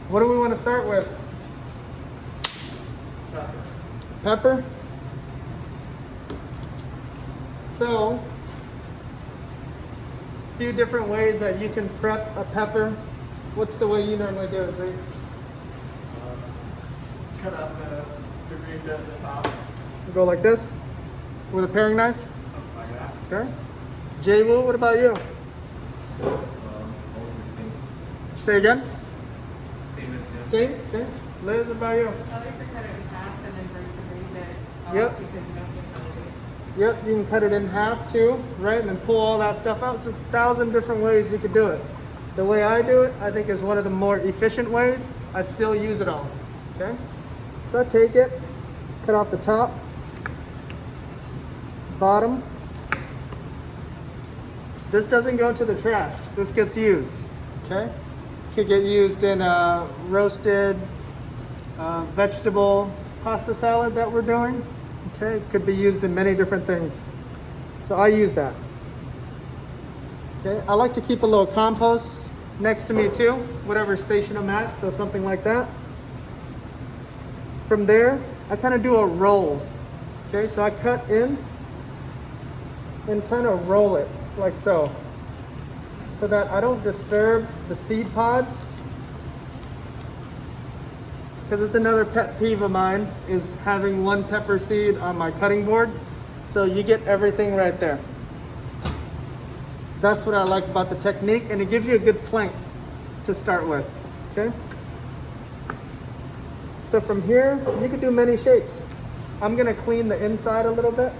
What do we want to start with? Pepper. Pepper? So, a few different ways that you can prep a pepper. What's the way you normally do it, Zeke? Cut out the green bit at the top. Go like this with a paring knife? Something like that. Okay. Jay Wu, what about you? Always the same. Say again? Same as this. Same? Okay. Liz, what about you? I like to cut it in half and then break it Yep. because you don't get the waste. Yep, you can cut it in half too, right? And then pull all that stuff out. So 1,000 different ways you could do it. The way I do it, I think is one of the more efficient ways. I still use it all, okay? So I take it, cut off the top, bottom. This doesn't go to the trash. This gets used, okay? Could get used in a roasted vegetable pasta salad that we're doing. Okay, it could be used in many different things. So I use that. Okay, I like to keep a little compost next to me too, whatever station I'm at, so something like that. From there, I kind of do a roll. Okay, so I cut in and kind of roll it like so that I don't disturb the seed pods. Because it's another pet peeve of mine is having one pepper seed on my cutting board. So you get everything right there. That's what I like about the technique, and it gives you a good plank to start with, okay? So from here, you can do many shapes. I'm gonna clean the inside a little bit.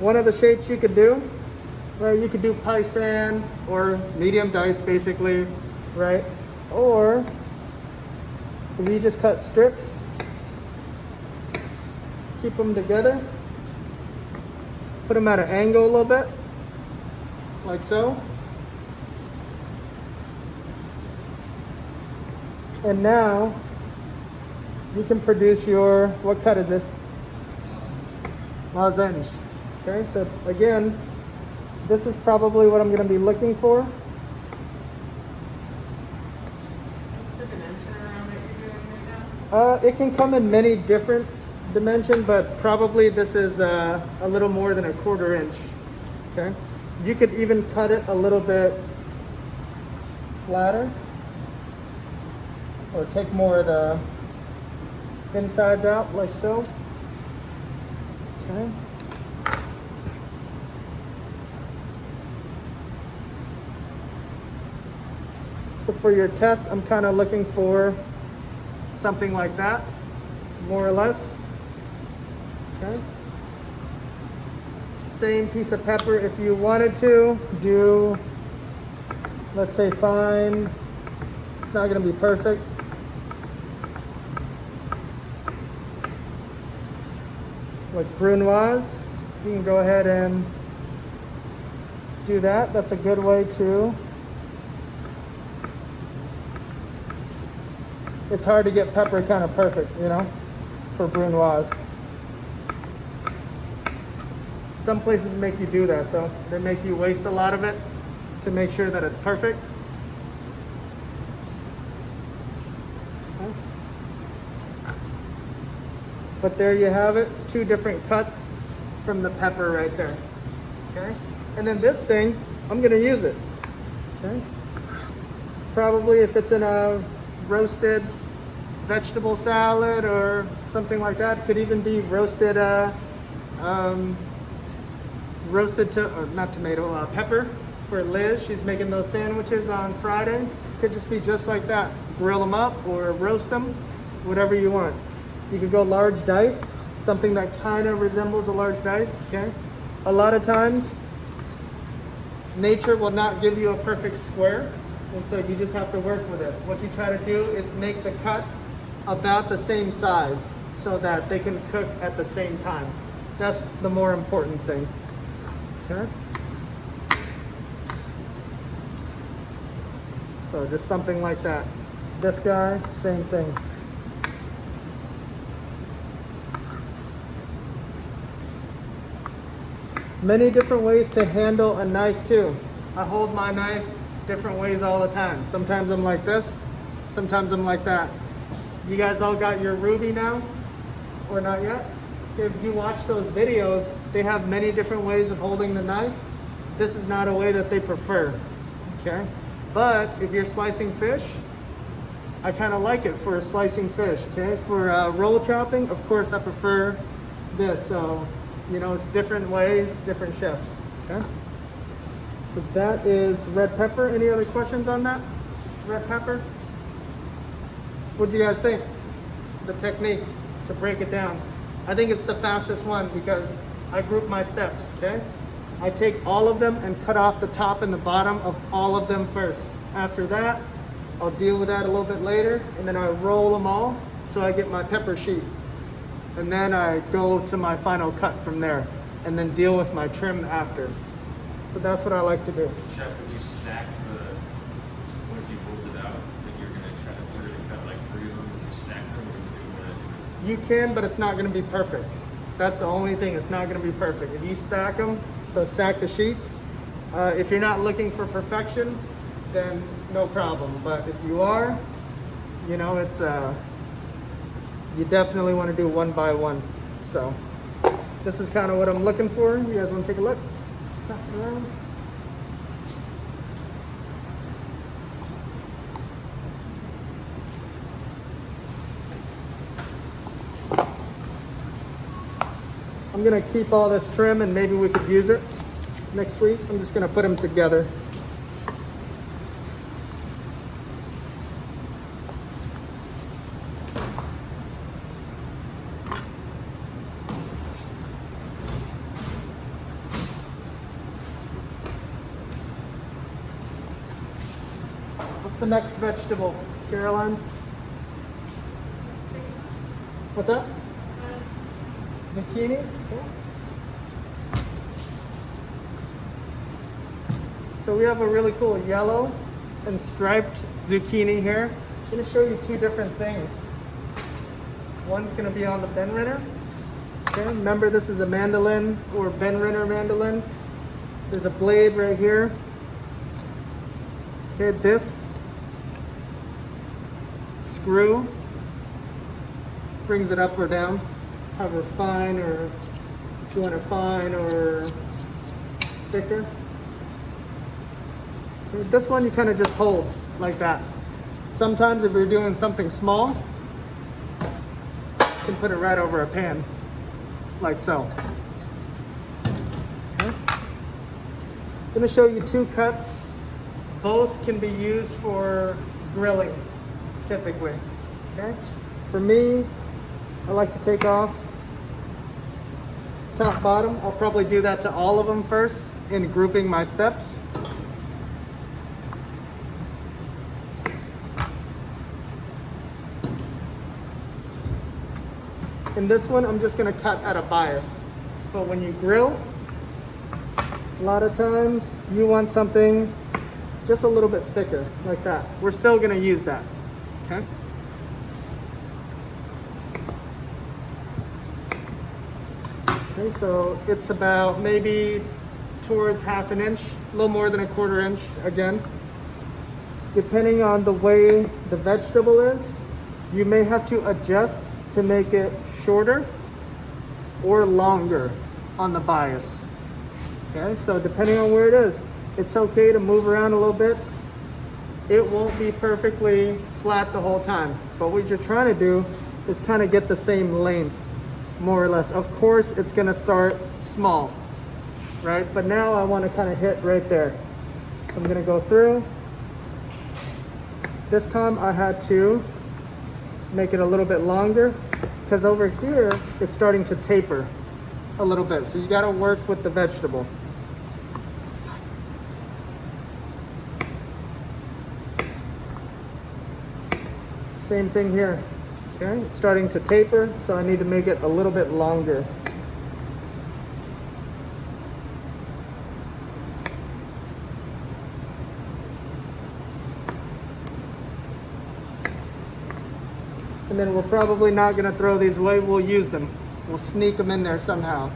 One of the shapes you could do, right? You could do paisan or medium dice basically, right? Or if you just cut strips, keep them together, put them at an angle a little bit, like so. And now you can produce your, what cut is this? Lozenge. Okay, so again, this is probably what I'm going to be looking for. What's the dimension around it you're doing right now? It can come in many different dimensions, but probably this is a little more than 1/4 inch. Okay, you could even cut it a little bit flatter, or take more of the insides out, like so. Okay. So for your test, I'm kind of looking for something like that, more or less. Okay. Same piece of pepper. If you wanted to do, let's say fine, it's not going to be perfect. Like brunoise, you can go ahead and do that. That's a good way to. It's hard to get pepper kind of perfect, you know, for brunoise. Some places make you do that though. They make you waste a lot of it to make sure that it's perfect. Okay. But there you have it, 2 different cuts from the pepper right there. Okay, and then this thing, I'm gonna use it. Okay, probably if it's in a roasted vegetable salad or something like that. Could even be roasted pepper for Liz. She's making those sandwiches on Friday. Could just be just like that. Grill them up or roast them, whatever you want. You could go large dice, something that kind of resembles a large dice, okay? A lot of times, nature will not give you a perfect square, and so you just have to work with it. What you try to do is make the cut about the same size so that they can cook at the same time. That's the more important thing. Okay? So just something like that. This guy, same thing. Many different ways to handle a knife too. I hold my knife different ways all the time. Sometimes I'm like this, sometimes I'm like that. You guys all got your Ruby now? Or not yet? If you watch those videos, they have many different ways of holding the knife. This is not a way that they prefer, okay? But if you're slicing fish, I kind of like it for slicing fish, okay? For roll chopping, of course, I prefer this. So, you know, it's different ways, different chefs, okay? So that is red pepper. Any other questions on that? Red pepper? What do you guys think? The technique to break it down. I think it's the fastest one because I group my steps, okay? I take all of them and cut off the top and the bottom of all of them first. After that, I'll deal with that a little bit later, and then I roll them all so I get my pepper sheet. And then I go to my final cut from there, and then deal with my trim after. So that's what I like to do. Chef, would you stack once you pulled it out, that you're gonna cut like 3 of them, would you stack them, or would you do one at a time? You can, but it's not gonna be perfect. That's the only thing, it's not gonna be perfect. If you stack them, so stack the sheets. If you're not looking for perfection, then no problem. But if you are, you know, it's you definitely want to do one by one. So this is kind of what I'm looking for. You guys want to take a look? Pass it around. I'm gonna keep all this trim and maybe we could use it next week. I'm just gonna put them together. What's the next vegetable, Caroline? What's that? Zucchini? Cool. So we have a really cool yellow and striped zucchini here. I'm going to show you 2 different things. One's going to be on the Ben Renner. Okay, remember this is a mandolin or Ben Renner mandolin. There's a blade right here. Okay, this screw brings it up or down. However fine, or if you want it fine or thicker. This one you kind of just hold like that. Sometimes if you're doing something small, you can put it right over a pan, like so. Okay. I'm going to show you 2 cuts. Both can be used for grilling, typically. Okay. For me, I like to take off top, bottom. I'll probably do that to all of them first in grouping my steps. In this one, I'm just gonna cut at a bias. But when you grill, a lot of times you want something just a little bit thicker, like that. We're still gonna use that, okay? Okay, so it's about maybe towards 1/2 inch, a little more than 1/4 inch again. Depending on the way the vegetable is, you may have to adjust to make it shorter or longer on the bias. Okay, so depending on where it is, it's okay to move around a little bit. It won't be perfectly flat the whole time, but what you're trying to do is kind of get the same length, more or less. Of course, it's gonna start small, right? But now I want to kind of hit right there. So I'm gonna go through. This time I had to make it a little bit longer because over here it's starting to taper a little bit. So you got to work with the vegetable. Same thing here. Okay, it's starting to taper, so I need to make it a little bit longer. And then we're probably not gonna throw these away, we'll use them. We'll sneak them in there somehow,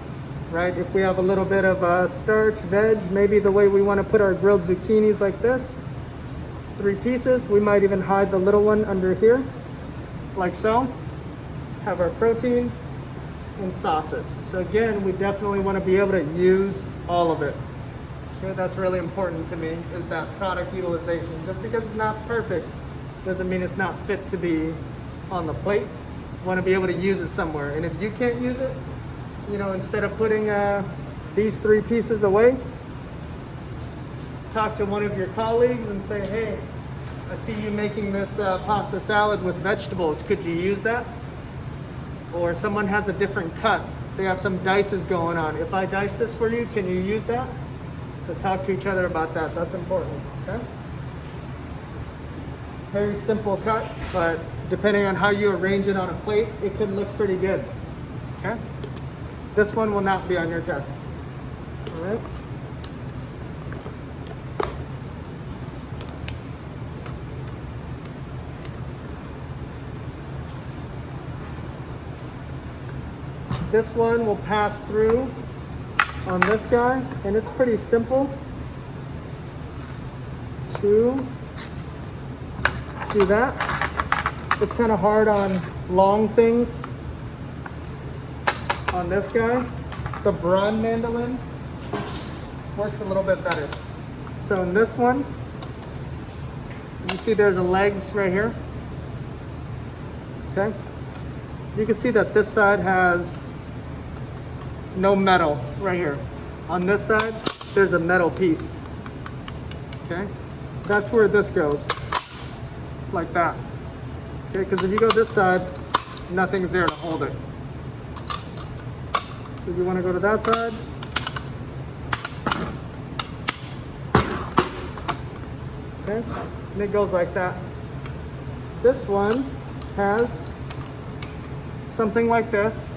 right? If we have a little bit of starch, veg, maybe the way we wanna put our grilled zucchinis like this, 3 pieces, we might even hide the little one under here, like so. Have our protein and sauce it. So again, we definitely wanna be able to use all of it. Okay, that's really important to me, is that product utilization. Just because it's not perfect doesn't mean it's not fit to be on the plate. You want to be able to use it somewhere. And if you can't use it, you know, instead of putting these 3 pieces away, talk to one of your colleagues and say, hey, I see you making this pasta salad with vegetables. Could you use that? Or someone has a different cut. They have some dices going on. If I dice this for you, can you use that? So talk to each other about that. That's important, okay? Very simple cut, but depending on how you arrange it on a plate, it could look pretty good, okay? This one will not be on your test, all right? This one will pass through on this guy, and it's pretty simple to do that. It's kind of hard on long things on this guy. The brawn mandolin works a little bit better. So in this one, you see there's a legs right here, okay? You can see that this side has no metal right here. On this side, there's a metal piece. Okay? That's where this goes. Like that. Okay, because if you go this side, nothing's there to hold it. So if you want to go to that side, okay, and it goes like that. This one has something like this,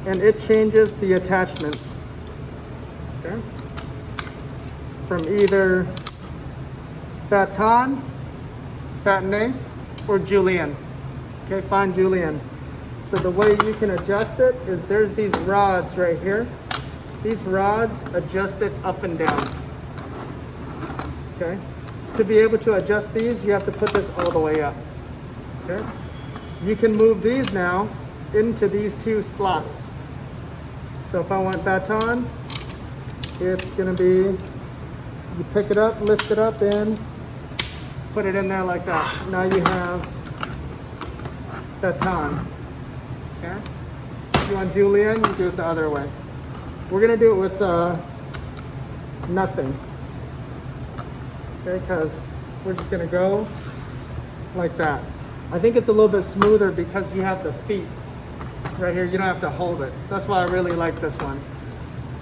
and it changes the attachments, okay? From either baton, bâtonnet, or julienne. Okay, fine julienne. So the way you can adjust it is there's these rods right here. These rods adjust it up and down. Okay? To be able to adjust these, you have to put this all the way up. Okay? You can move these now into these 2 slots. So if I want baton, it's gonna be, you pick it up, lift it up, and put it in there like that. Now you have baton. Okay? If you want julienne, you do it the other way. We're gonna do it with nothing. Okay, because we're just gonna go like that. I think it's a little bit smoother because you have the feet right here. You don't have to hold it. That's why I really like this one.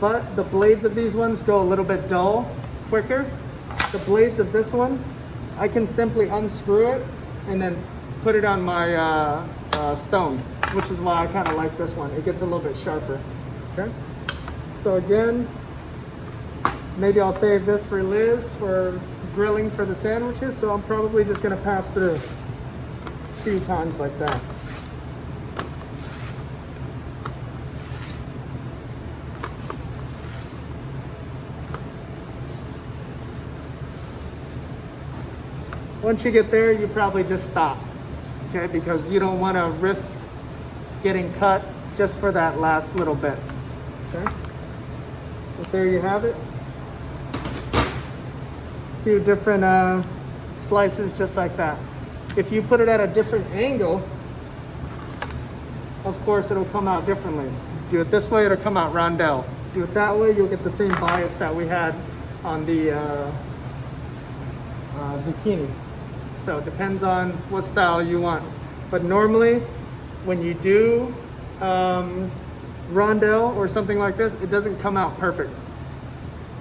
But the blades of these ones go a little bit dull quicker. The blades of this one, I can simply unscrew it and then put it on my stone, which is why I kind of like this one. It gets a little bit sharper. Okay. So again, maybe I'll save this for Liz for grilling for the sandwiches. So I'm probably just gonna pass through a few times like that. Once you get there, you probably just stop, okay? Because you don't want to risk getting cut just for that last little bit, okay? But there you have it. A few different slices just like that. If you put it at a different angle, of course it'll come out differently. Do it this way, it'll come out rondelle. Do it that way, you'll get the same bias that we had on the zucchini. So it depends on what style you want. But normally, when you do rondelle or something like this, it doesn't come out perfect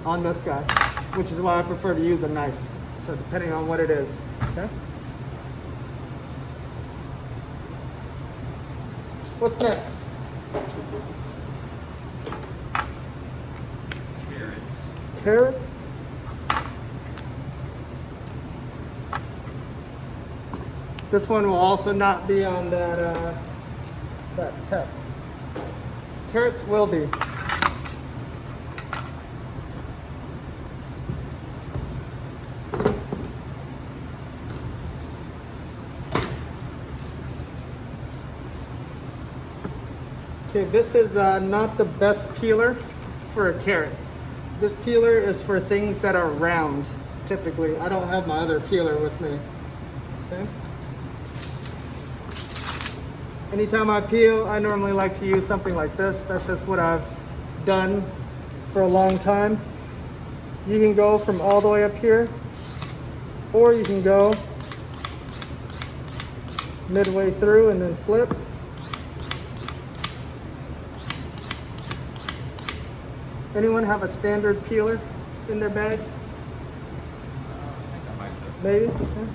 on this guy, which is why I prefer to use a knife. So depending on what it is, okay? What's next? Carrots. Carrots. This one will also not be on that test. Carrots will be. Okay, this is not the best peeler for a carrot. This peeler is for things that are round, typically. I don't have my other peeler with me. Okay. Anytime I peel, I normally like to use something like this. That's just what I've done for a long time. You can go from all the way up here, or you can go midway through and then flip. Anyone have a standard peeler in their bag? I think I might have. Maybe? Okay.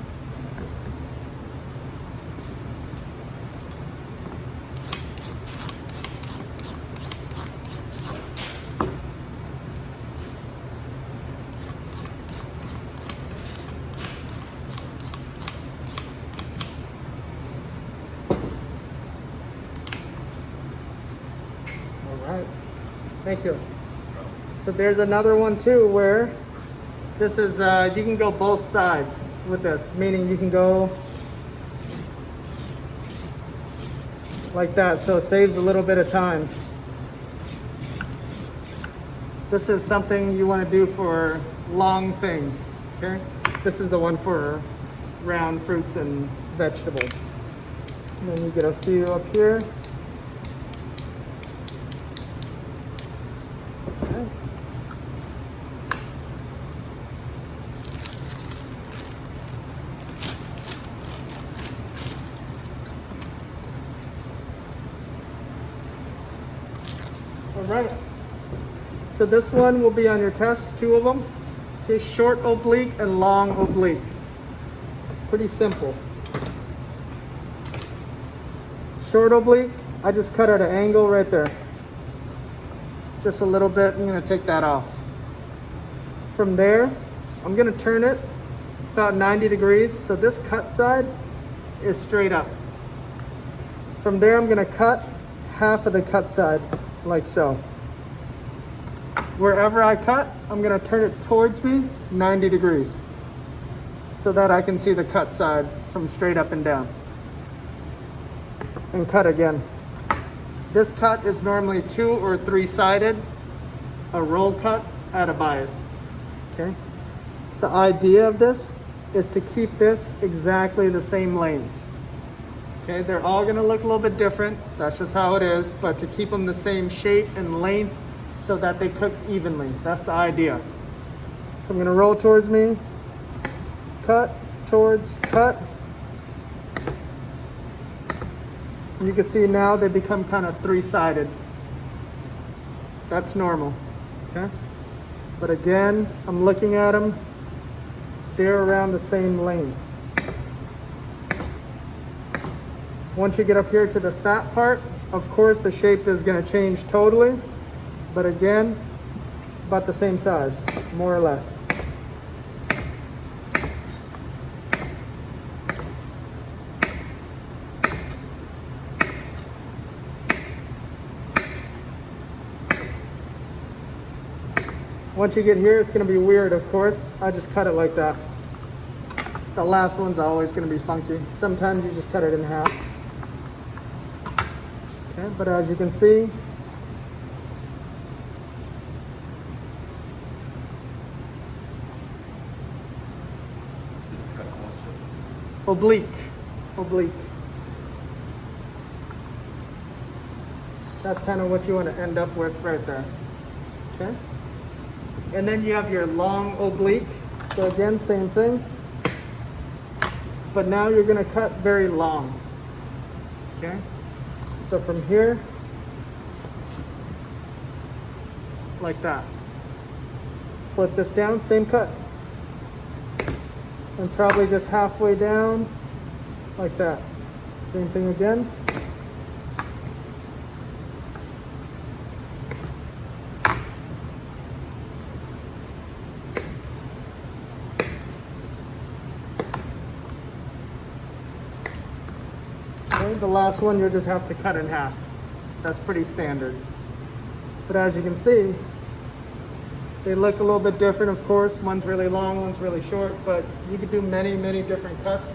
All right. Thank you. So there's another one too where this is, you can go both sides with this, meaning you can go like that, so it saves a little bit of time. This is something you want to do for long things, okay? This is the one for round fruits and vegetables. And then you get a few up here. Okay. All right. So this one will be on your test, 2 of them. Okay, short oblique and long oblique. Pretty simple. Short oblique, I just cut at an angle right there. Just a little bit, I'm gonna take that off. From there, I'm gonna turn it about 90 degrees, so this cut side is straight up. From there, I'm gonna cut half of the cut side, like so. Wherever I cut, I'm gonna turn it towards me 90 degrees so that I can see the cut side from straight up and down. And cut again. This cut is normally 2 or 3-sided, a roll cut at a bias, okay? The idea of this is to keep this exactly the same length. Okay, they're all gonna look a little bit different, that's just how it is, but to keep them the same shape and length so that they cook evenly. That's the idea. So I'm gonna roll towards me, cut, towards, cut. You can see now they become kind of 3-sided. That's normal, okay? But again, I'm looking at them, they're around the same length. Once you get up here to the fat part, of course the shape is gonna change totally, but again, about the same size, more or less. Once you get here, it's gonna be weird, of course. I just cut it like that. The last one's always gonna be funky. Sometimes you just cut it in half. Okay, but as you can see, This cut also. oblique, oblique. That's kind of what you want to end up with right there. Okay. And then you have your long oblique. So again, same thing. But now you're going to cut very long. Okay. So from here, like that. Flip this down, same cut. And probably just halfway down, like that. Same thing again. Okay, the last one you'll just have to cut in half. That's pretty standard. But as you can see, they look a little bit different, of course. One's really long, one's really short, but you can do many, many different cuts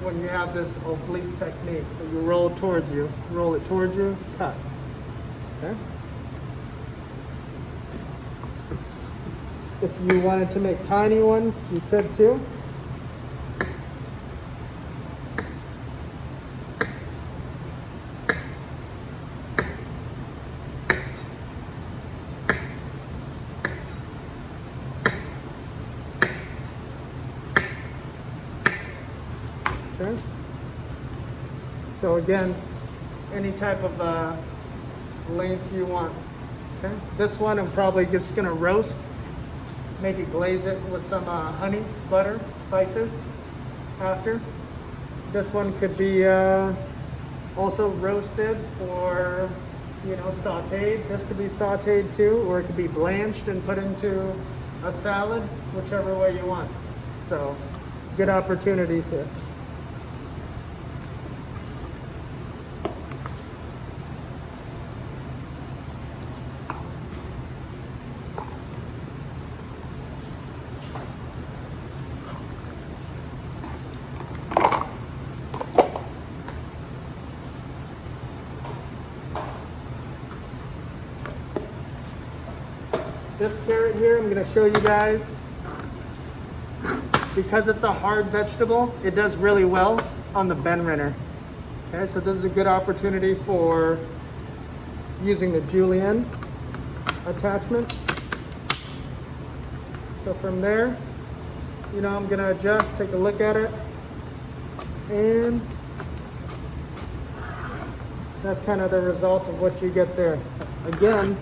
when you have this oblique technique. So you roll it towards you, cut. Okay? If you wanted to make tiny ones, you could too. Okay. So again, any type of length you want. Okay. This one I'm probably just gonna roast, make it glaze it with some honey, butter, spices after. This one could be also roasted or sauteed. This could be sauteed too, or it could be blanched and put into a salad, whichever way you want. So good opportunities here. This carrot here, I'm going to show you guys, because it's a hard vegetable, it does really well on the Ben Renner. Okay, so this is a good opportunity for using the julienne attachment. So from there, I'm going to adjust, take a look at it, and that's kind of the result of what you get there. Again,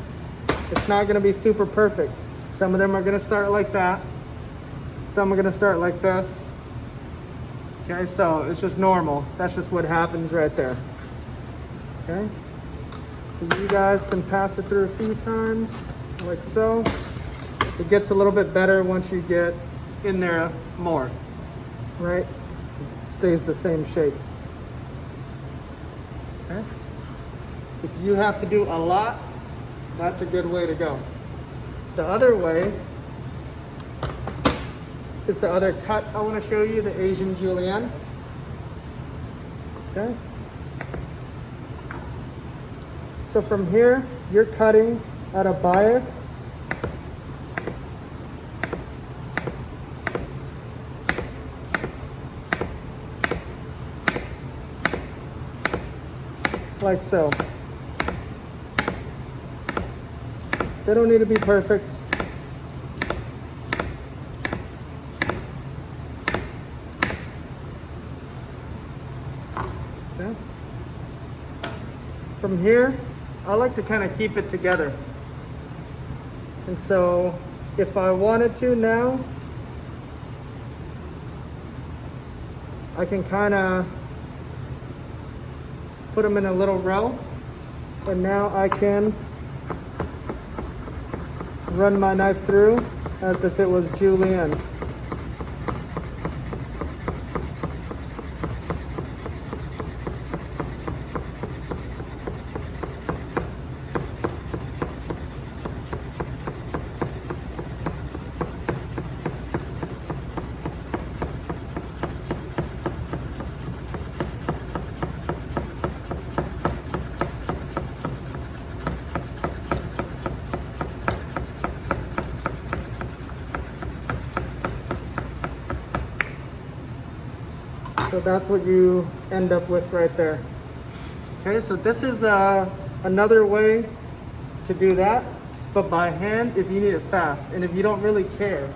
it's not going to be super perfect. Some of them are going to start like that. Some are going to start like this. Okay, so it's just normal. That's just what happens right there. Okay, so you guys can pass it through a few times, like so. It gets a little bit better once you get in there more, right? Stays the same shape. Okay. If you have to do a lot, that's a good way to go. The other way is the other cut I want to show you, the Asian julienne. Okay. So from here, you're cutting at a bias. Like so. They don't need to be perfect. Okay. From here, I like to kind of keep it together. And so if I wanted to now, I can kind of put them in a little row, and now I can run my knife through as if it was julienne. So that's what you end up with right there. Okay, so this is another way to do that, but by hand if you need it fast, and if you don't really care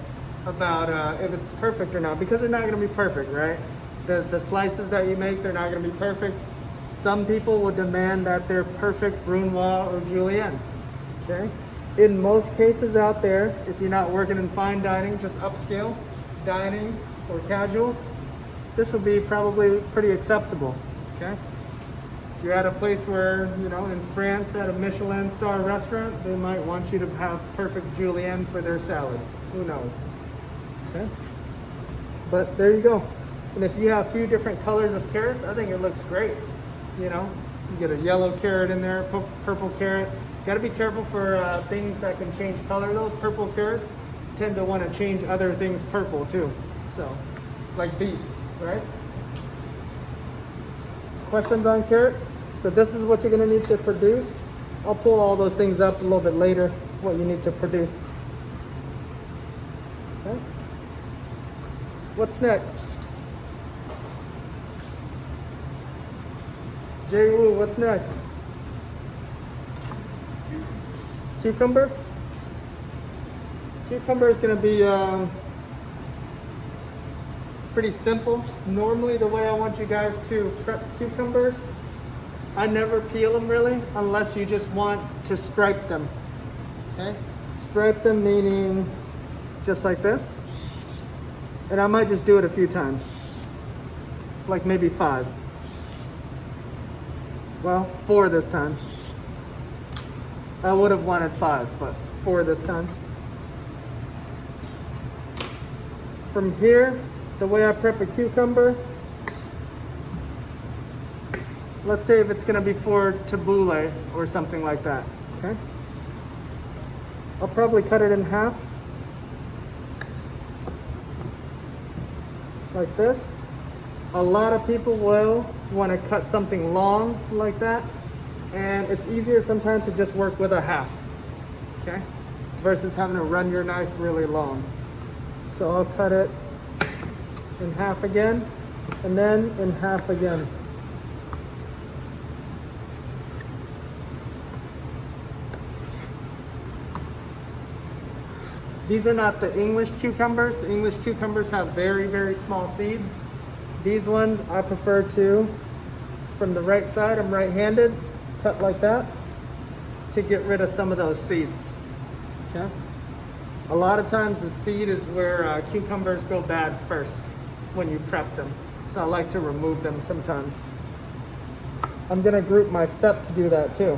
about if it's perfect or not, because they're not going to be perfect, right? The slices that you make, they're not going to be perfect. Some people will demand that they're perfect brunoise or julienne. Okay, in most cases out there, if you're not working in fine dining, just upscale dining or casual, this will be probably pretty acceptable. Okay, if you're at a place where, in France at a Michelin star restaurant, they might want you to have perfect julienne for their salad. Who knows? Okay, but there you go. And if you have a few different colors of carrots, I think it looks great. You know, you get a yellow carrot in there, purple carrot. Got to be careful for things that can change color though. Purple carrots tend to want to change other things purple too. So, like beets, right? Questions on carrots? So this is what you're going to need to produce. I'll pull all those things up a little bit later, what you need to produce. Okay. What's next? Jay Wu, what's next? Cucumber? Cucumber is going to be pretty simple. Normally the way I want you guys to prep cucumbers, I never peel them really unless you just want to stripe them. Okay? Stripe them meaning just like this. And I might just do it a few times. Like maybe 5. Well, 4 this time. I would have wanted 5, but 4 this time. From here, the way I prep a cucumber, let's say if it's gonna be for tabbouleh or something like that, okay? I'll probably cut it in half, like this. A lot of people will wanna cut something long like that, and it's easier sometimes to just work with a half, okay? Versus having to run your knife really long. So I'll cut it in half again, and then in half again. These are not the English cucumbers. The English cucumbers have very, very small seeds. These ones I prefer to, from the right side, I'm right-handed, cut like that to get rid of some of those seeds, okay? A lot of times the seed is where cucumbers go bad first when you prep them. So I like to remove them sometimes. I'm gonna group my step to do that too.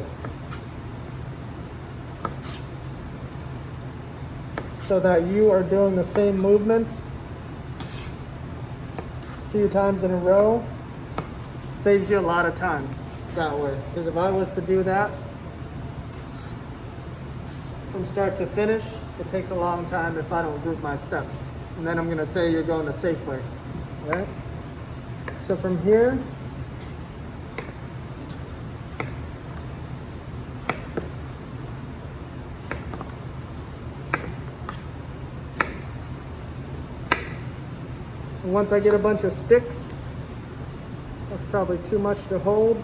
So that you are doing the same movements a few times in a row. Saves you a lot of time that way. Because if I was to do that from start to finish, it takes a long time if I don't group my steps. And then I'm gonna say you're going the safe way, right? So from here, and once I get a bunch of sticks, that's probably too much to hold.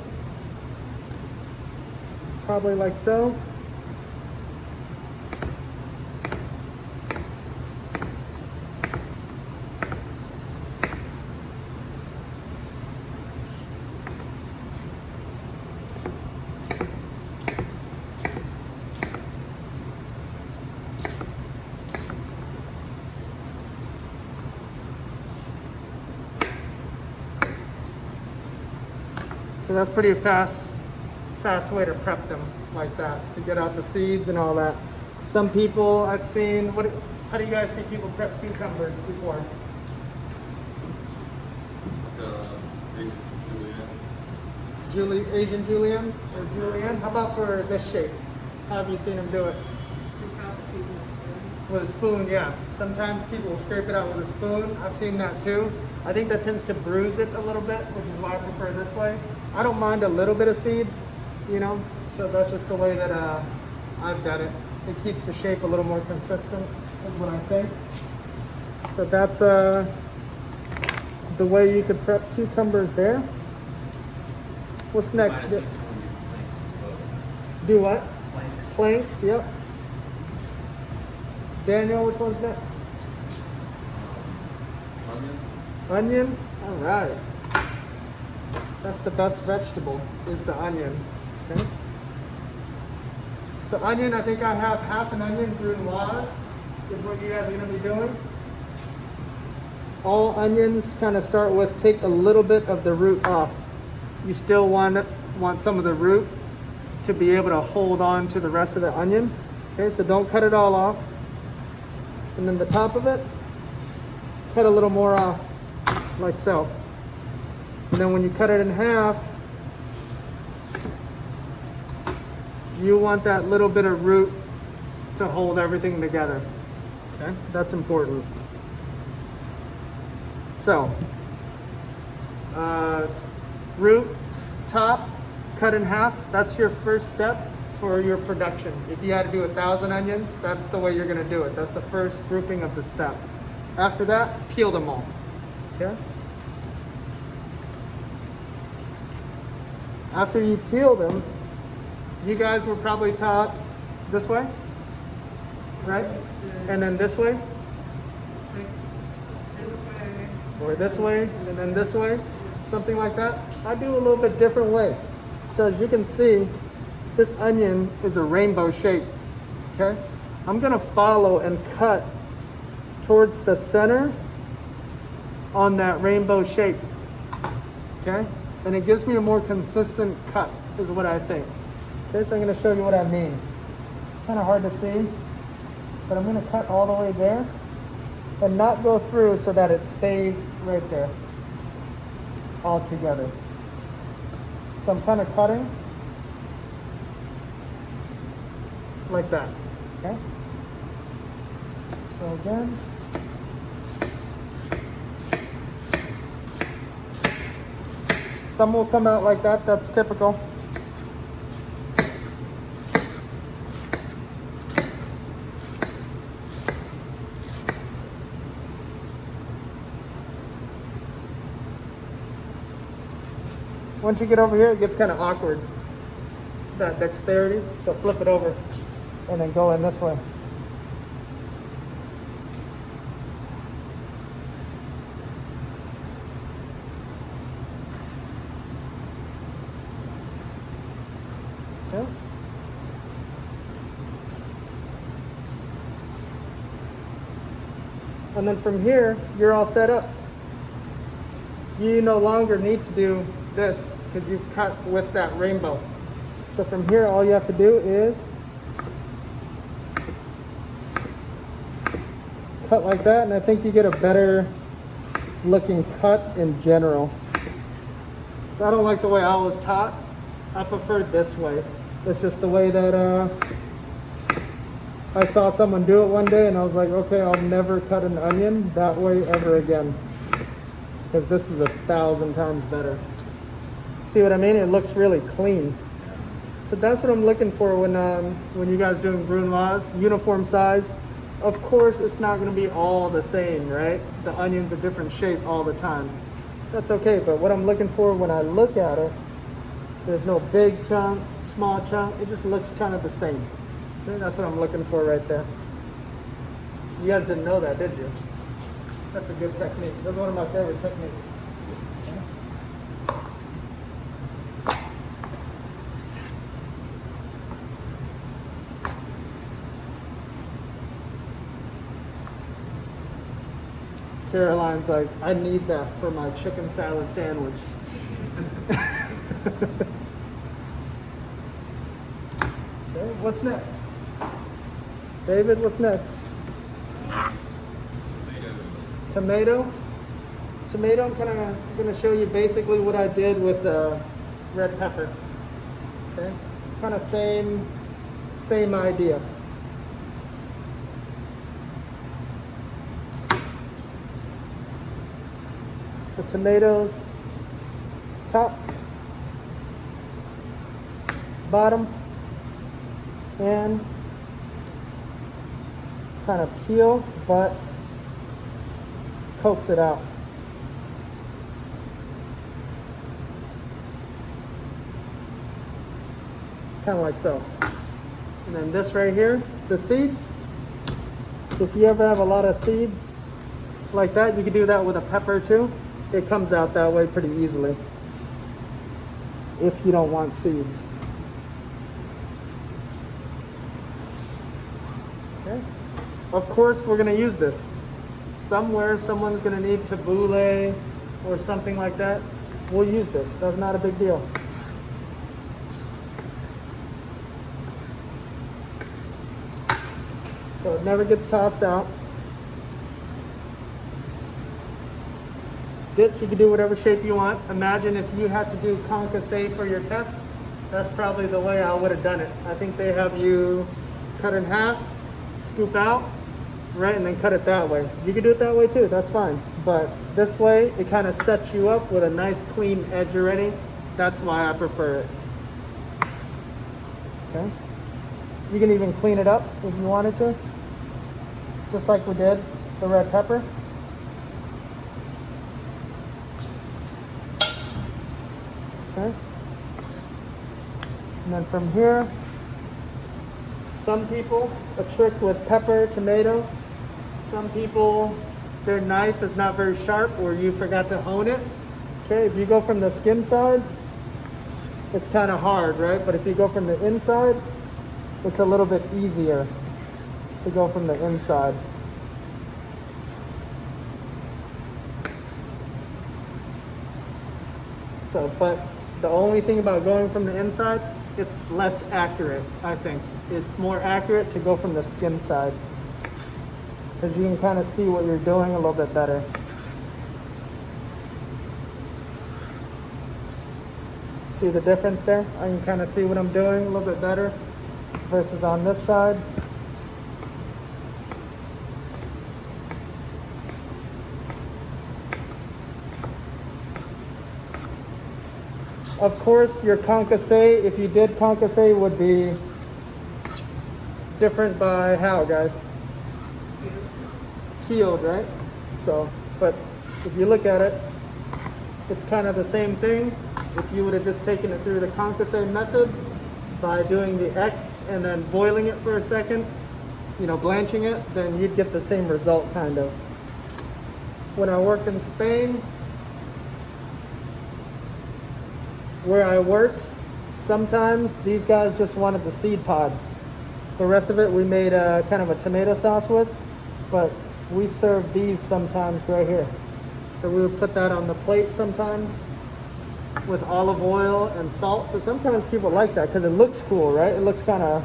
Probably like so. So that's pretty fast way to prep them like that, to get out the seeds and all that. Some people I've seen, how do you guys see people prep cucumbers before? Asian julienne or julienne? How about for this shape? How have you seen them do it? Scoop out the seeds with a spoon. With a spoon, yeah. Sometimes people will scrape it out with a spoon. I've seen that too. I think that tends to bruise it a little bit, which is why I prefer this way. I don't mind a little bit of seed, you know, so that's just the way that I've done it. It keeps the shape a little more consistent, is what I think. So that's the way you could prep cucumbers there. What's next? Do what? Planks. Planks, yep. Daniel, which one's next? Onion. Onion? All right. That's the best vegetable, is the onion. Okay. So onion, I think I have half an onion brunoise, is what you guys are gonna be doing. All onions kind of start with, take a little bit of the root off. You still want some of the root to be able to hold on to the rest of the onion. Okay, so don't cut it all off. And then the top of it, cut a little more off, like so. And then when you cut it in half, You want that little bit of root to hold everything together. Okay, that's important. So, root, top, cut in half. That's your first step for your production. If you had to do 1,000 onions, that's the way you're gonna do it. That's the first grouping of the step. After that, peel them all, okay? After you peel them, you guys were probably taught this way, right? And then this way, Like this way. or this way, and then this way, something like that. I do a little bit different way. So as you can see, this onion is a rainbow shape, okay? I'm gonna follow and cut towards the center on that rainbow shape, okay? And it gives me a more consistent cut, is what I think. Okay, so I'm gonna show you what I mean. It's kind of hard to see, but I'm gonna cut all the way there and not go through so that it stays right there all together. So I'm kind of cutting like that, okay? So again, some will come out like that, that's typical. Once you get over here, it gets kind of awkward, that dexterity. So flip it over and then go in this way. Okay. And then from here, you're all set up. You no longer need to do this because you've cut with that rainbow. So from here, all you have to do is cut like that, and I think you get a better looking cut in general. So I don't like the way I was taught. I prefer this way. It's just the way that I saw someone do it one day, and I was like, okay, I'll never cut an onion that way ever again, because this is 1,000 times better. See what I mean? It looks really clean. So that's what I'm looking for when you guys doing brunoise, uniform size. Of course, it's not going to be all the same, right? The onion's a different shape all the time. That's okay, but what I'm looking for when I look at it, there's no big chunk, small chunk. It just looks kind of the same. Okay, that's what I'm looking for right there. You guys didn't know that, did you? That's a good technique. That's one of my favorite techniques. Caroline's like, I need that for my chicken salad sandwich. Okay, what's next? David, what's next? Tomato. Tomato, I'm gonna show you basically what I did with red pepper. Okay, kind of same idea. So tomatoes, top, bottom, and kind of peel, but coax it out. Kind of like so. And then this right here, the seeds. If you ever have a lot of seeds like that, you can do that with a pepper too. It comes out that way pretty easily if you don't want seeds. Okay. Of course, we're going to use this. Somewhere, someone's going to need tabbouleh or something like that. We'll use this. That's not a big deal. So it never gets tossed out. This, you can do whatever shape you want. Imagine if you had to do concassé for your test. That's probably the way I would have done it. I think they have you cut in half, scoop out, right, and then cut it that way. You can do it that way too, that's fine. But this way, it kind of sets you up with a nice clean edge already. That's why I prefer it. Okay. You can even clean it up if you wanted to, just like we did the red pepper. Okay. And then from here, some people, a trick with pepper, tomato, some people, their knife is not very sharp or you forgot to hone it. Okay, if you go from the skin side, it's kind of hard, right? But if you go from the inside, it's a little bit easier to go from the inside. So, but the only thing about going from the inside, it's less accurate, I think. It's more accurate to go from the skin side, because you can kind of see what you're doing a little bit better. See the difference there? I can kind of see what I'm doing a little bit better versus on this side. Of course, your concassé, if you did concassé, would be different by how, guys? Peeled, right? So, but if you look at it, it's kind of the same thing. If you would have just taken it through the concassé method by doing the X and then boiling it for a second, you know, blanching it, then you'd get the same result, kind of. When I worked in Spain, where I worked, sometimes these guys just wanted the seed pods. The rest of it we made a kind of a tomato sauce with, but we serve these sometimes right here. So we would put that on the plate sometimes with olive oil and salt. So sometimes people like that because it looks cool, right? It looks kind of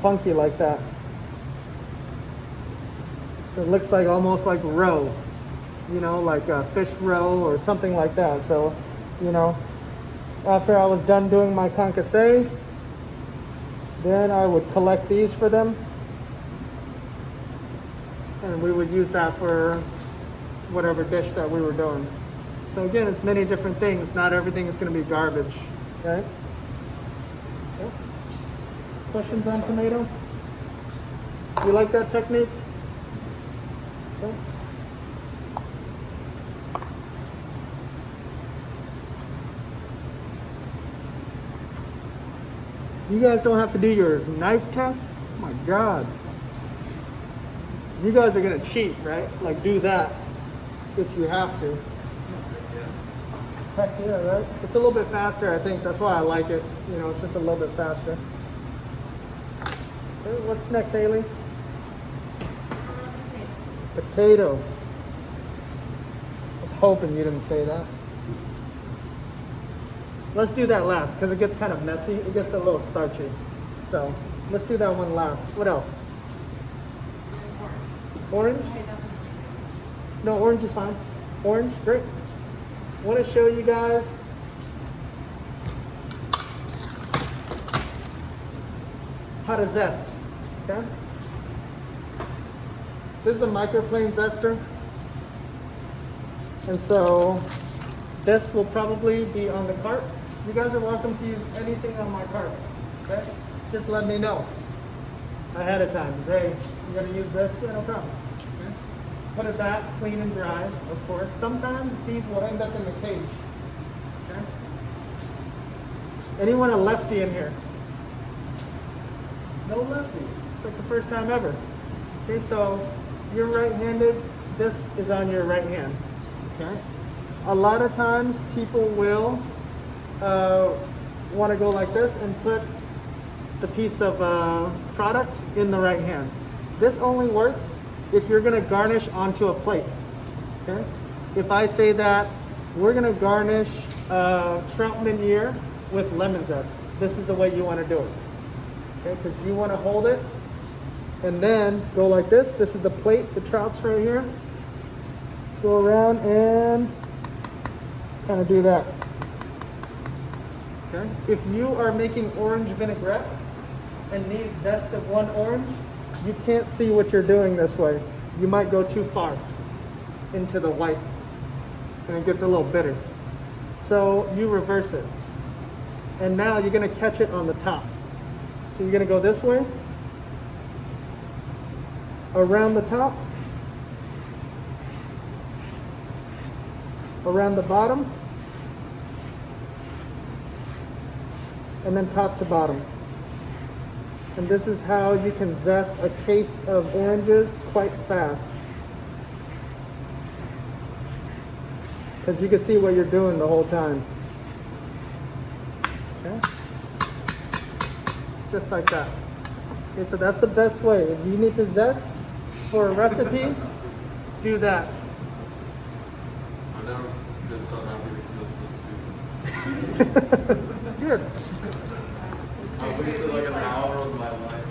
funky like that. So it looks like almost like roe, you know, like a fish roe or something like that. So, you know, after I was done doing my concassé, then I would collect these for them, and we would use that for whatever dish that we were doing. So again, it's many different things. Not everything is going to be garbage, right? Okay. Questions on tomato? You like that technique? Okay. You guys don't have to do your knife test? Oh my God. You guys are gonna cheat, right? Like do that if you have to. Heck yeah, right? It's a little bit faster, I think. That's why I like it. You know, it's just a little bit faster. Okay, what's next, Haley? Potato. I was hoping you didn't say that. Let's do that last because it gets kind of messy. It gets a little starchy. So let's do that one last. What else? Orange? No, orange is fine. Orange, great. I want to show you guys how to zest. Okay? This is a microplane zester. And so this will probably be on the cart. You guys are welcome to use anything on my cart, okay? Just let me know ahead of time. Say, hey, you gotta use this? Yeah, no problem. Okay? Put it back, clean and dry, of course. Sometimes these will end up in the cage, okay? Anyone a lefty in here? No lefties. It's like the first time ever. Okay, so you're right-handed. This is on your right hand, okay? A lot of times people will want to go like this and put the piece of product in the right hand. This only works if you're going to garnish onto a plate. Okay? If I say that we're going to garnish trout meuniere with lemon zest, this is the way you want to do it. Okay? Because you want to hold it and then go like this. This is the plate, the trout's right here. Go around and kind of do that. Okay. If you are making orange vinaigrette and need zest of one orange, you can't see what you're doing this way. You might go too far into the white and it gets a little bitter. So you reverse it. And now you're gonna catch it on the top. So you're gonna go this way, around the top, around the bottom, and then top to bottom. And this is how you can zest a case of oranges quite fast. Because you can see what you're doing the whole time. Okay? Just like that. Okay, so that's the best way. If you need to zest for a recipe, do that. I've never been so happy to feel so stupid. Good. I've wasted like an hour of my life.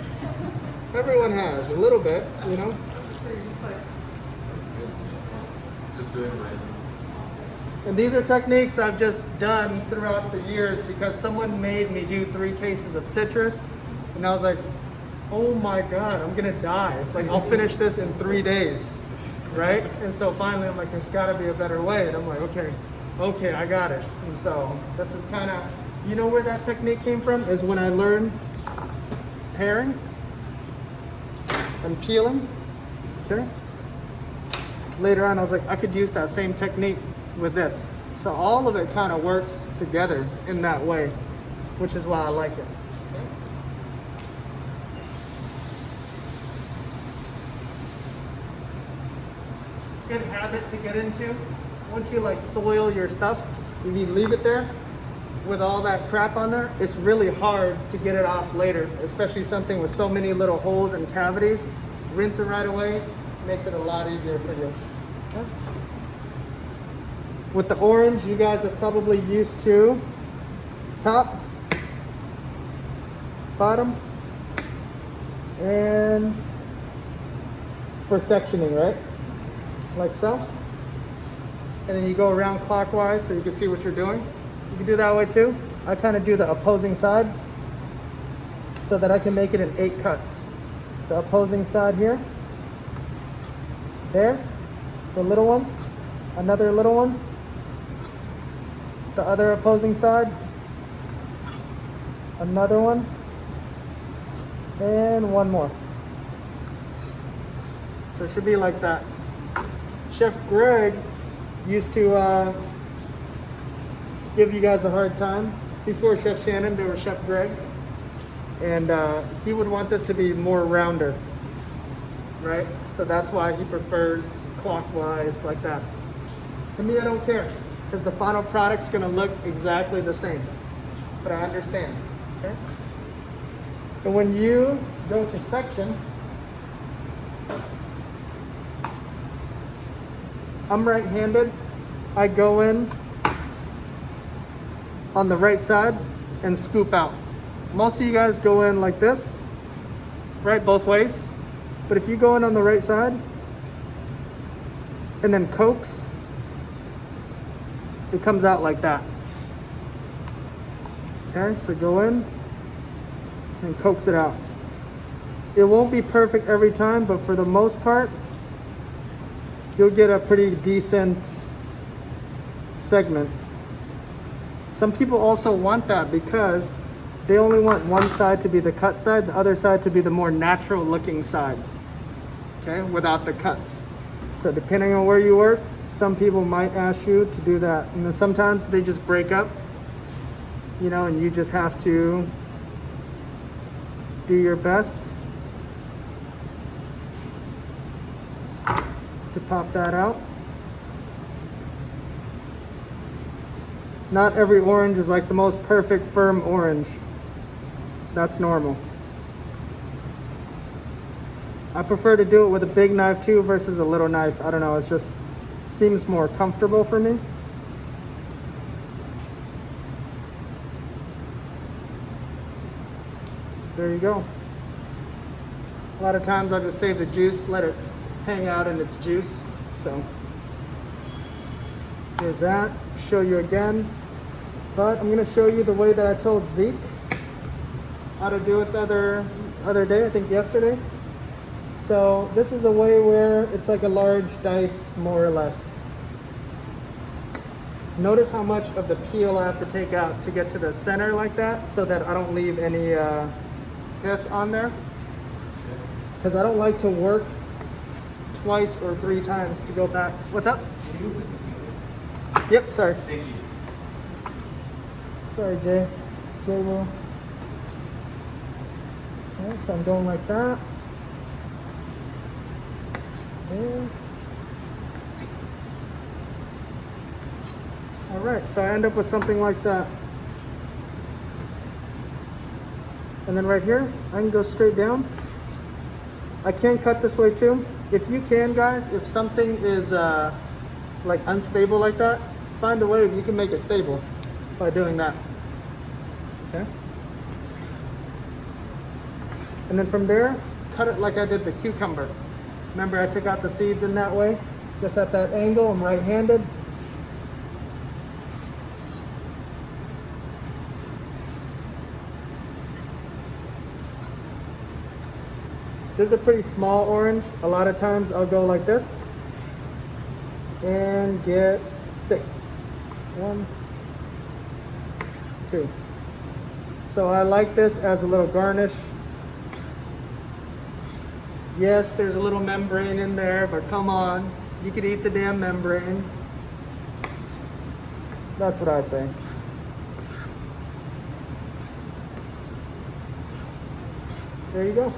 Everyone has a little bit, you know. Just doing my And these are techniques I've just done throughout the years because someone made me do 3 cases of citrus, and I was like, oh my God, I'm gonna die. Like, I'll finish this in 3 days, right? And so finally I'm like, there's gotta be a better way. And I'm like, okay, I got it. And so this is kind of, you know where that technique came from? Is when I learned paring and peeling, okay? Later on I was like, I could use that same technique with this. So all of it kind of works together in that way, which is why I like it. Good habit to get into. Once you like soil your stuff, if you leave it there with all that crap on there, it's really hard to get it off later, especially something with so many little holes and cavities. Rinse it right away, makes it a lot easier for you. Okay. With the orange, you guys are probably used to top, bottom, and for sectioning, right? Like so. And then you go around clockwise so you can see what you're doing. You can do that way too. I kind of do the opposing side so that I can make it in 8 cuts. The opposing side here, there, the little one, another little one, the other opposing side, another one, and one more. So it should be like that. Chef Greg used to give you guys a hard time. Before Chef Shannon, there was Chef Greg. And he would want this to be more rounder, right? So that's why he prefers clockwise like that. To me, I don't care, because the final product's gonna look exactly the same. But I understand, okay? And when you go to section, I'm right-handed. I go in on the right side and scoop out. Most of you guys go in like this, right, both ways. But if you go in on the right side and then coax, it comes out like that. Okay, so go in and coax it out. It won't be perfect every time, but for the most part, you'll get a pretty decent segment. Some people also want that because they only want one side to be the cut side, the other side to be the more natural looking side, okay, without the cuts. So depending on where you work, some people might ask you to do that. And then sometimes they just break up, you know, and you just have to do your best to pop that out. Not every orange is like the most perfect firm orange. That's normal. I prefer to do it with a big knife too versus a little knife. I don't know, it just seems more comfortable for me. There you go. A lot of times I'll just save the juice, let it hang out in its juice. So here's that. Show you again. But I'm gonna show you the way that I told Zeke how to do it the other day, I think yesterday. So this is a way where it's like a large dice, more or less. Notice how much of the peel I have to take out to get to the center like that, so that I don't leave any pith on there. Because I don't like to work twice or 3 times to go back. What's up? Yep, sorry. Thank you. Sorry, Jay. Jay will. Okay, so I'm going like that. There. All right, so I end up with something like that. And then right here, I can go straight down. I can cut this way too. If you can, guys, if something is like unstable like that, find a way you can make it stable by doing that. Okay. And then from there, cut it like I did the cucumber. Remember, I took out the seeds in that way, just at that angle. I'm right-handed. This is a pretty small orange. A lot of times I'll go like this and get 6. 1, 2. So I like this as a little garnish. Yes, there's a little membrane in there, but come on, you could eat the damn membrane. That's what I say. There you go.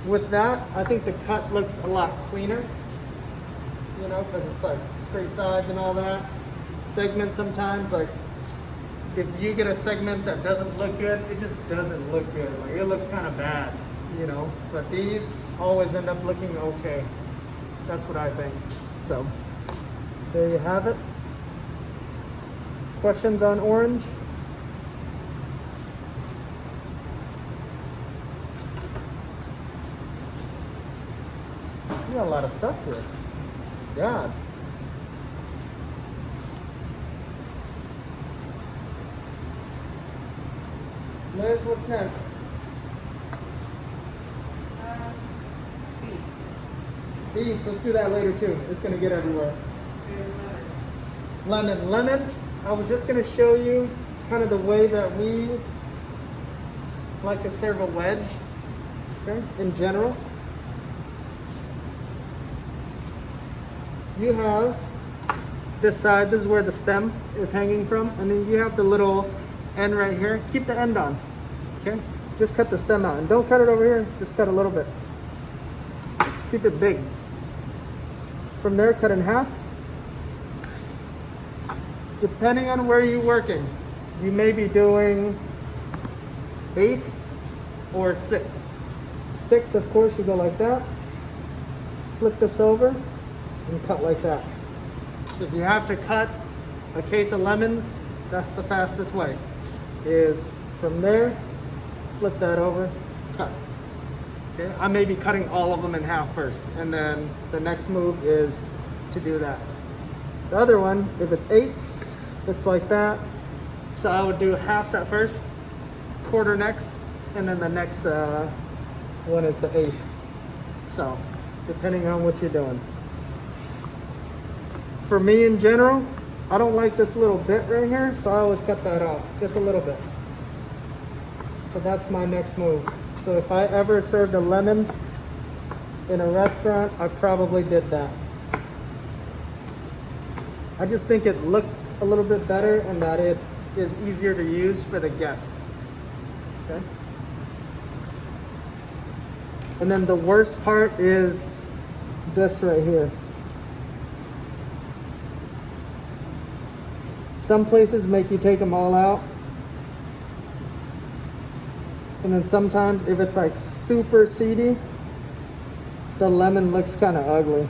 With that, I think the cut looks a lot cleaner, you know, because it's like straight sides and all that. Segment sometimes, like if you get a segment that doesn't look good, it just doesn't look good. Like it looks kind of bad, you know, but these always end up looking okay. That's what I think. So there you have it. Questions on orange? You got a lot of stuff here. God. Liz, what's next? Beets. Beets, let's do that later too. It's gonna get everywhere. There's Lemon. Lemon, I was just gonna show you kind of the way that we like to serve a wedge, okay, in general. You have this side, this is where the stem is hanging from, and then you have the little end right here. Keep the end on, okay? Just cut the stem out, and don't cut it over here, just cut a little bit. Keep it big. From there, cut in half. Depending on where you're working, you may be doing 8s or 6. 6, of course, you go like that. Flip this over and cut like that. So if you have to cut a case of lemons, that's the fastest way. Is from there, flip that over, cut. Okay, I may be cutting all of them in half first, and then the next move is to do that. The other one, if it's 8s, it's like that. So I would do halves at first, quarter next, and then the next one is the 8th. So depending on what you're doing. For me in general, I don't like this little bit right here, so I always cut that off, just a little bit. So that's my next move. So if I ever served a lemon in a restaurant, I probably did that. I just think it looks a little bit better and that it is easier to use for the guest. Okay? And then the worst part is this right here. Some places make you take them all out. And then sometimes if it's like super seedy, the lemon looks kind of ugly.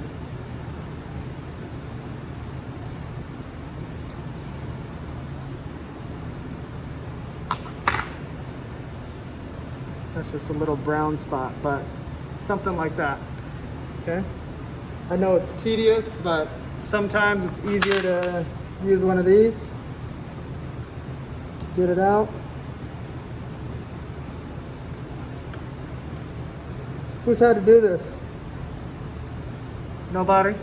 That's just a little brown spot, but something like that, okay? I know it's tedious, but sometimes it's easier to use one of these. Get it out. Who's had to do this? Nobody?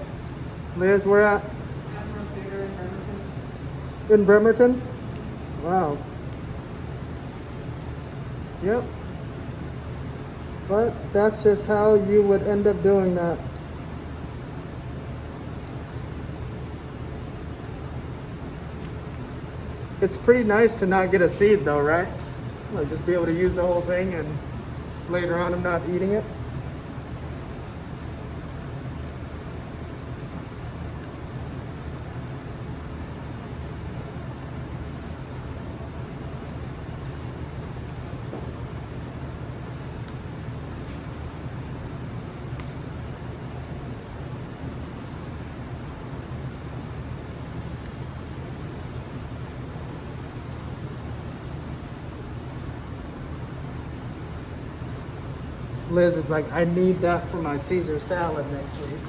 Liz, where at? Admiral Theater in Bremerton. In Bremerton? Wow. Yep. But that's just how you would end up doing that. It's pretty nice to not get a seed though, right? Like just be able to use the whole thing and later on I'm not eating it. Liz is like, I need that for my Caesar salad next week.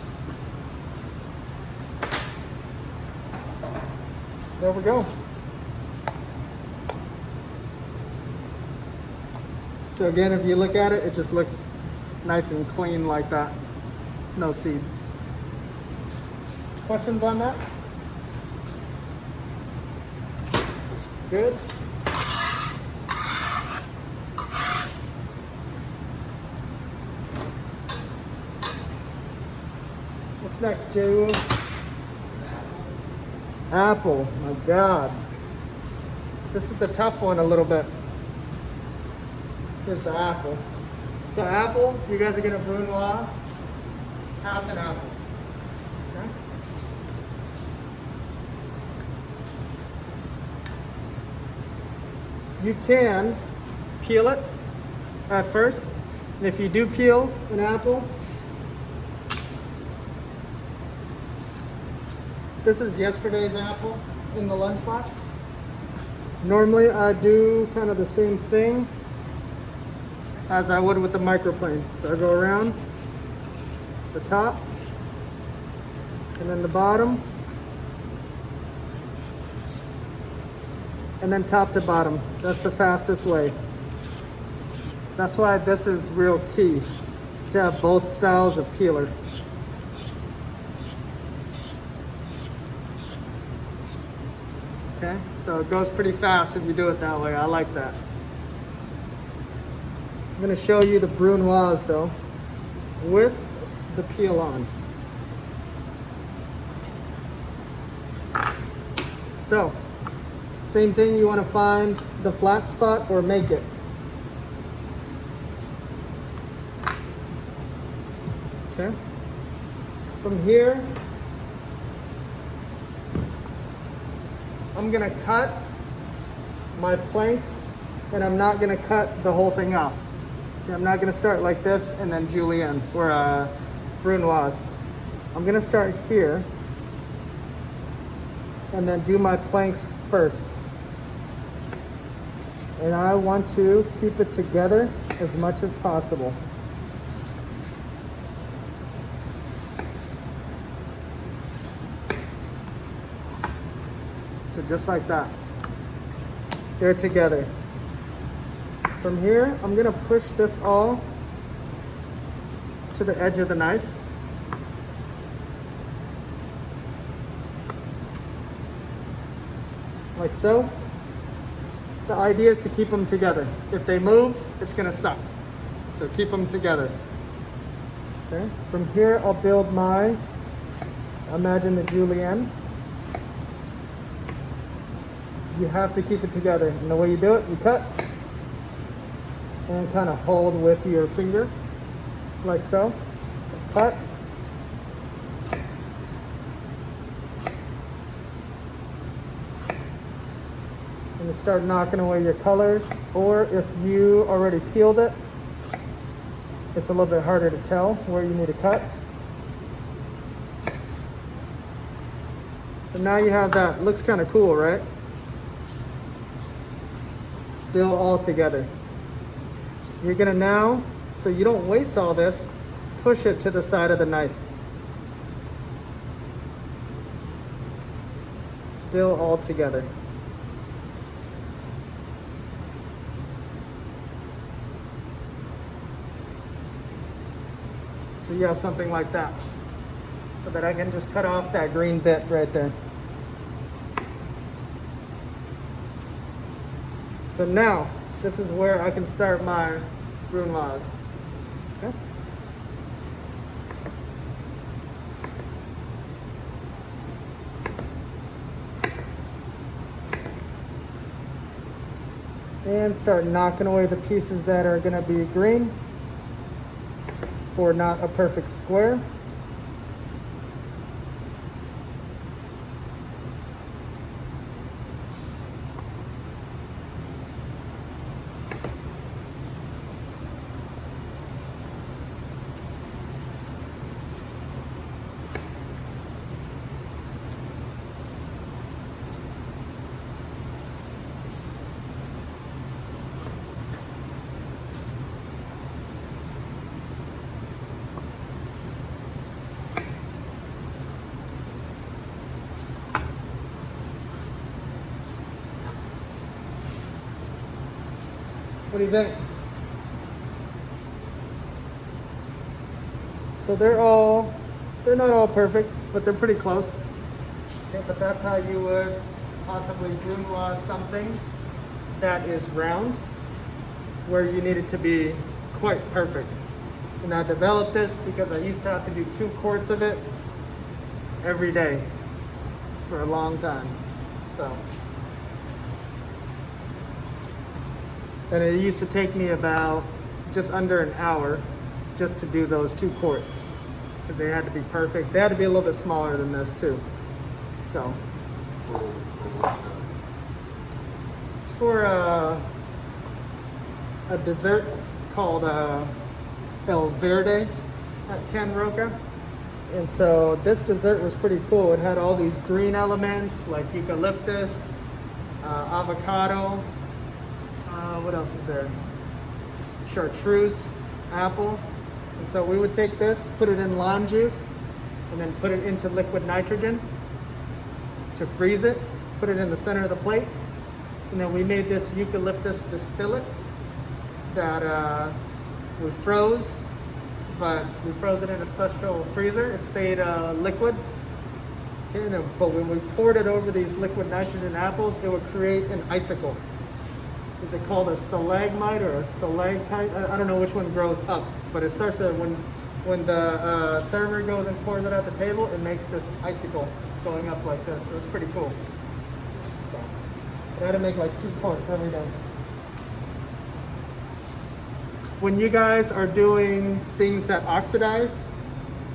There we go. So again, if you look at it, it just looks nice and clean like that. No seeds. Questions on that? Good. What's next, Jay? Apple. My God. This is the tough one a little bit. Here's the apple. So apple, you guys are gonna brunoise half an apple. Okay? You can peel it at first. And if you do peel an apple, this is yesterday's apple in the lunchbox. Normally I do kind of the same thing as I would with the microplane. So I go around the top and then the bottom and then top to bottom. That's the fastest way. That's why this is real key, to have both styles of peeler. Okay, so it goes pretty fast if you do it that way. I like that. I'm going to show you the brunoise though, with the peel on. So, same thing, you want to find the flat spot or make it. Okay. From here, I'm gonna cut my planks and I'm not gonna cut the whole thing off. Okay, I'm not gonna start like this and then julienne or brunoise. I'm gonna start here and then do my planks first. And I want to keep it together as much as possible. So just like that. They're together. From here, I'm gonna push this all to the edge of the knife. Like so. The idea is to keep them together. If they move, it's gonna suck. So keep them together. Okay. From here, I'll build my, imagine the julienne. You have to keep it together. And the way you do it, you cut and kind of hold with your finger, like so. So cut. And you start knocking away your colors. Or if you already peeled it, it's a little bit harder to tell where you need to cut. So now you have that. Looks kind of cool, right? Still all together. You're gonna now, so you don't waste all this, push it to the side of the knife. Still all together. So you have something like that. So that I can just cut off that green bit right there. So now, this is where I can start my brunoise. Okay. And start knocking away the pieces that are going to be green or not a perfect square. What do you think? So they're not all perfect, but they're pretty close. Okay, but that's how you would possibly brunoise something that is round, where you need it to be quite perfect. And I developed this because I used to have to do 2 quarts of it every day for a long time. So. And it used to take me about just under an hour just to do those 2 quarts because they had to be perfect. They had to be a little bit smaller than this too. So it's for a dessert called El Verde at Can Roca. And so this dessert was pretty cool. It had all these green elements like eucalyptus, avocado. What else is there? Chartreuse, apple. And so we would take this, put it in lime juice, and then put it into liquid nitrogen to freeze it, put it in the center of the plate. And then we made this eucalyptus distillate that we froze, but we froze it in a special freezer. It stayed liquid. Okay, but when we poured it over these liquid nitrogen apples, it would create an icicle. Is it called a stalagmite or a stalactite? I don't know which one grows up, but it starts to, when the server goes and pours it at the table, it makes this icicle going up like this. So it's pretty cool. So I had to make like 2 quarts every day. When you guys are doing things that oxidize,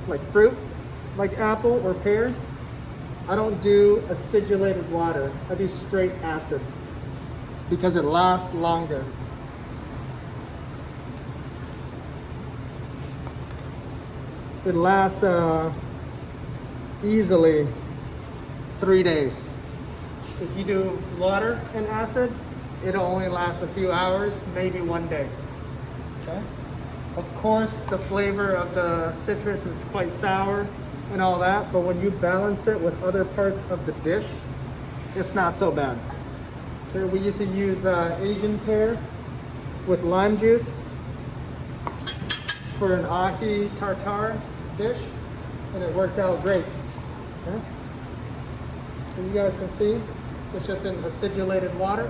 like fruit, like apple or pear, I don't do acidulated water. I do straight acid, because it lasts longer. It lasts easily 3 days. If you do water and acid, it'll only last a few hours, maybe 1 day. Okay? Of course, the flavor of the citrus is quite sour and all that, but when you balance it with other parts of the dish, it's not so bad. Okay, we used to use Asian pear with lime juice for an ahi tartare dish, and it worked out great. Okay? So you guys can see, it's just in acidulated water.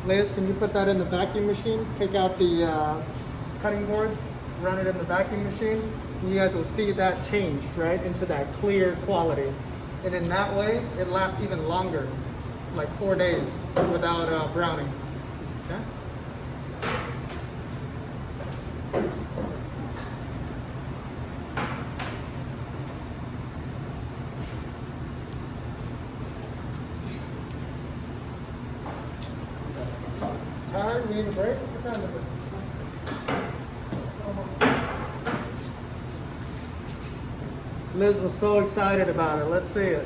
Liz, can you put that in the vacuum machine? Take out the cutting boards, run it in the vacuum machine. And you guys will see that change, right, into that clear quality. And in that way, it lasts even longer, like 4 days without browning. Okay? Tired? Need a break? What time is it? It's almost 10. Liz was so excited about it. Let's see it.